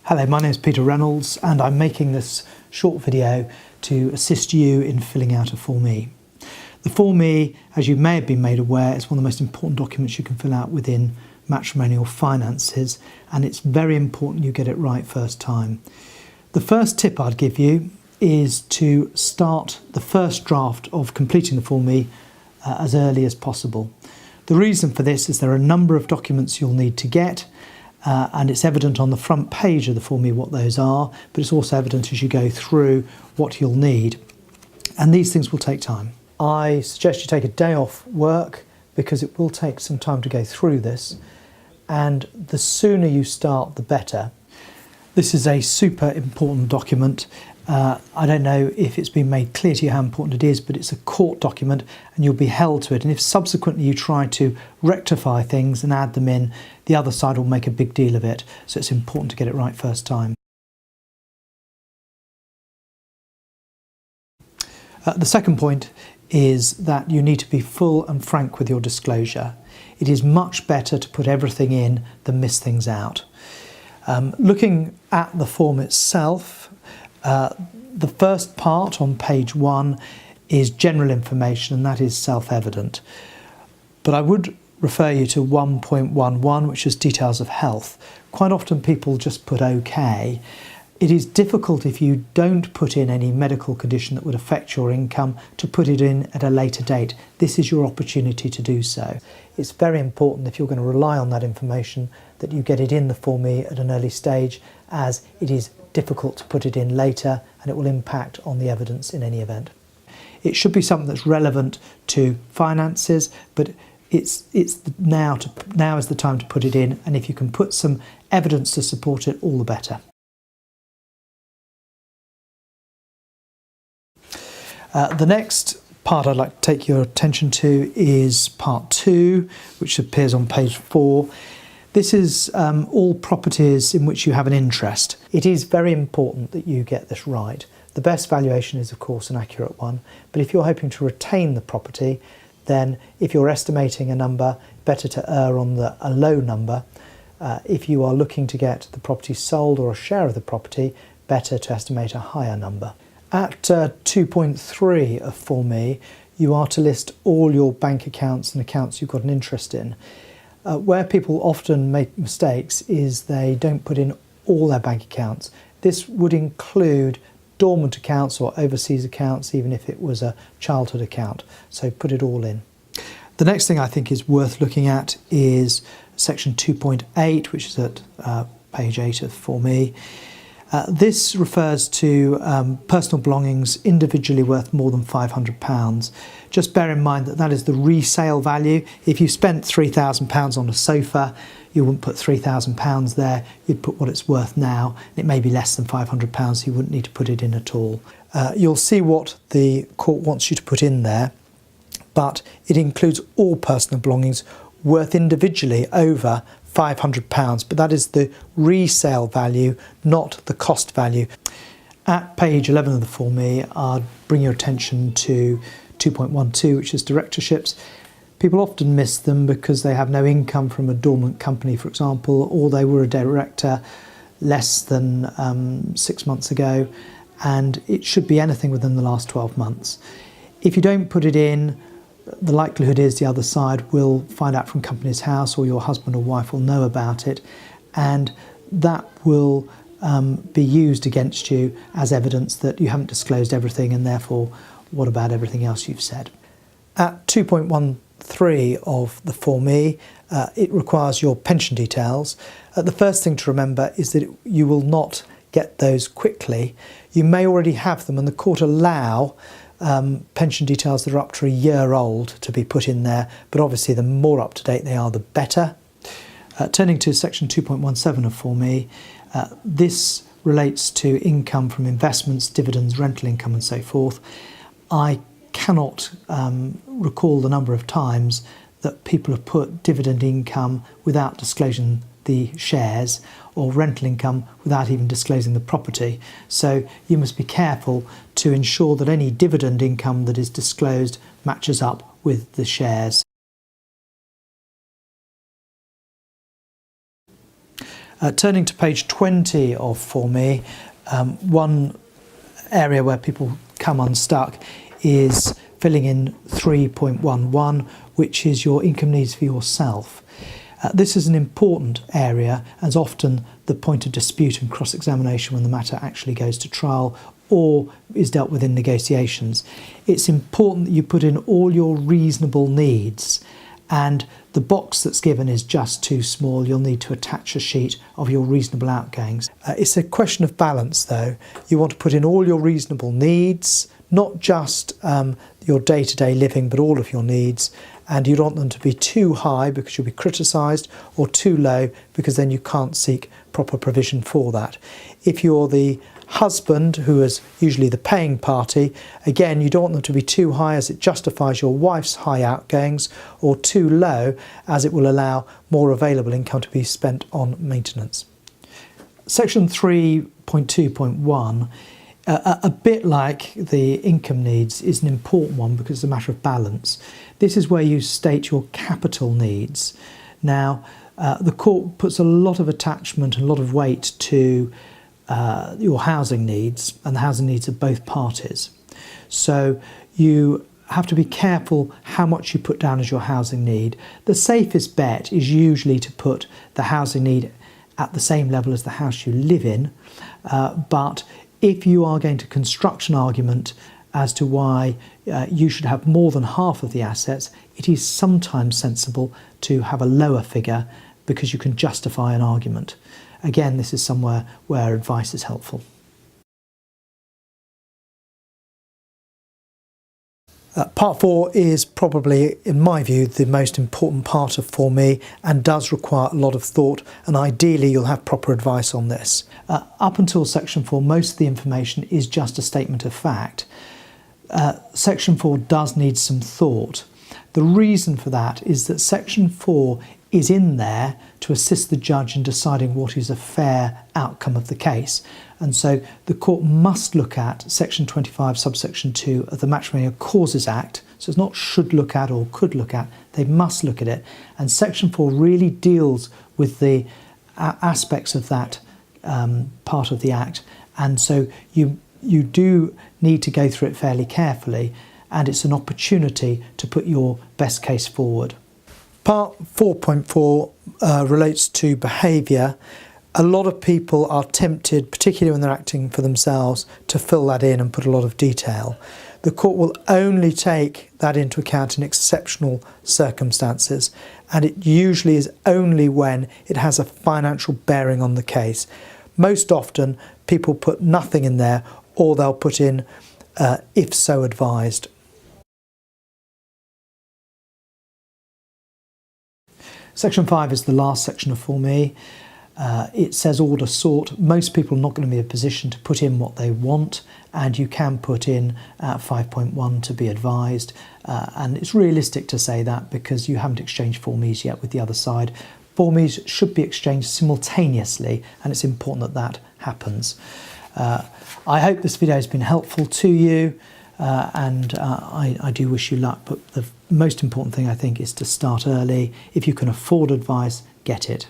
Hello, my name is Peter Reynolds and I'm making this short video to assist you in filling out a Form E. The Form E, as you may have been made aware, is one of the most important documents you can fill out within matrimonial finances, and it's very important you get it right first time. The first tip I'd give you is to start the first draft of completing the Form E as early as possible. The reason for this is there are a number of documents you'll need to get, and it's evident on the front page of the Form E what those are, but it's also evident as you go through what you'll need. And these things will take time. I suggest you take a day off work because it will take some time to go through this, and the sooner you start the better. This is a super important document. I don't know if it's been made clear to you how important it is, but it's a court document and you'll be held to it. And if subsequently you try to rectify things and add them in, the other side will make a big deal of it. So it's important to get it right first time. The second point is that you need to be full and frank with your disclosure. It is much better to put everything in than miss things out. Looking at the form itself, the first part on page 1 is general information, and that is self-evident. But I would refer you to 1.11, which is details of health. Quite often people just put OK. It is difficult if you don't put in any medical condition that would affect your income to put it in at a later date. This is your opportunity to do so. It's very important, if you're going to rely on that information, that you get it in the Form E at an early stage, as it is difficult to put it in later and it will impact on the evidence in any event. It should be something that's relevant to finances, but now is the time to put it in, and if you can put some evidence to support it, all the better. The next part I'd like to take your attention to is part 2, which appears on page 4. This is all properties in which you have an interest. It is very important that you get this right. The best valuation is of course an accurate one, but if you're hoping to retain the property, then if you're estimating a number, better to err on a low number. If you are looking to get the property sold or a share of the property, better to estimate a higher number. At 2.3 of Form E, you are to list all your bank accounts and accounts you've got an interest in. Where people often make mistakes is they don't put in all their bank accounts. This would include dormant accounts or overseas accounts, even if it was a childhood account. So put it all in. The next thing I think is worth looking at is section 2.8, which is at page 8 of Form E. This refers to personal belongings individually worth more than £500. Just bear in mind that that is the resale value. If you spent £3,000 on a sofa, you wouldn't put £3,000 there, you'd put what it's worth now. It may be less than £500, so you wouldn't need to put it in at all. You'll see what the court wants you to put in there, but it includes all personal belongings worth individually over £500, but that is the resale value, not the cost value. At page 11 of the Form E, I'd bring your attention to 2.12, which is directorships. People often miss them because they have no income from a dormant company, for example, or they were a director less than 6 months ago, and it should be anything within the last 12 months. If you don't put it in, the likelihood is the other side will find out from Companies House, or your husband or wife will know about it, and that will be used against you as evidence that you haven't disclosed everything, and therefore what about everything else you've said. At 2.13 of the Form E, it requires your pension details. The first thing to remember is that you will not get those quickly. You may already have them, and the court allow pension details that are up to a year old to be put in there, but obviously the more up to date they are, the better. Turning to section 2.17 of Form E, this relates to income from investments, dividends, rental income and so forth. I cannot recall the number of times that people have put dividend income without disclosing the shares, or rental income without even disclosing the property. So you must be careful to ensure that any dividend income that is disclosed matches up with the shares. Turning to page 20 of Form E, one area where people come unstuck is filling in 3.11, which is your income needs for yourself. This is an important area, as often the point of dispute and cross-examination when the matter actually goes to trial or is dealt with in negotiations. It's important that you put in all your reasonable needs, and the box that's given is just too small. You'll need to attach a sheet of your reasonable outgoings. It's a question of balance though. You want to put in all your reasonable needs, not just your day-to-day living, but all of your needs. And you don't want them to be too high because you'll be criticised, or too low because then you can't seek proper provision for that. If you're the husband, who is usually the paying party, again, you don't want them to be too high as it justifies your wife's high outgoings, or too low as it will allow more available income to be spent on maintenance. Section 3.2.1, a bit like the income needs, is an important one because it's a matter of balance. This is where you state your capital needs. Now, the court puts a lot of attachment and a lot of weight to your housing needs and the housing needs of both parties. So you have to be careful how much you put down as your housing need. The safest bet is usually to put the housing need at the same level as the house you live in, but if you are going to construct an argument as to why you should have more than half of the assets, it is sometimes sensible to have a lower figure because you can justify an argument. Again, this is somewhere where advice is helpful. Part 4 is probably, in my view, the most important part of Form E and does require a lot of thought, and ideally you'll have proper advice on this. Up until Section 4, most of the information is just a statement of fact. Section 4 does need some thought. The reason for that is that Section 4 is in there to assist the judge in deciding what is a fair outcome of the case. And so the court must look at Section 25, subsection 2 of the Matrimonial Causes Act. So it's not should look at or could look at, they must look at it. And Section 4 really deals with the aspects of that part of the Act. And so you do need to go through it fairly carefully, and it's an opportunity to put your best case forward. Part 4.4 relates to behaviour. A lot of people are tempted, particularly when they're acting for themselves, to fill that in and put a lot of detail. The court will only take that into account in exceptional circumstances, and it usually is only when it has a financial bearing on the case. Most often people put nothing in there, or they'll put in if so advised. Section 5 is the last section of Form E. It says order sought. Most people are not going to be in a position to put in what they want, and you can put in 5.1 to be advised. And it's realistic to say that because you haven't exchanged Form Es yet with the other side. Form Es should be exchanged simultaneously, and it's important that that happens. I hope this video has been helpful to you, and I do wish you luck, but the most important thing I think is to start early. If you can afford advice, get it.